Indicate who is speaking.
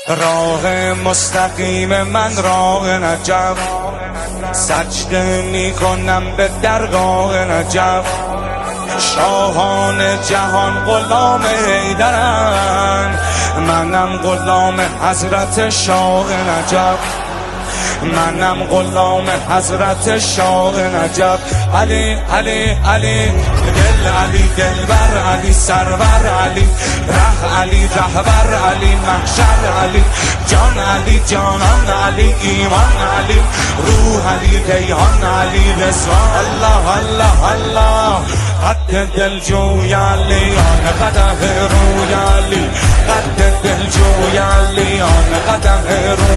Speaker 1: راه مستقیم من راه نجف، سجده میکنم به درگاه نجف. شاهان جهان غلام حیدرن، منم غلام حضرت شاه نجف. منم غلام حضرت شاه نجف. علی علی علی دل علی دلبر علی سرور علی ره علی رهبر علی محشر علی جان علی جانان علی ایمان علی روح علی کیهان علی رضوان. الله الله الله قد دل جوی علی آن قدم روی علی قد دل جوی علی آن قدم روی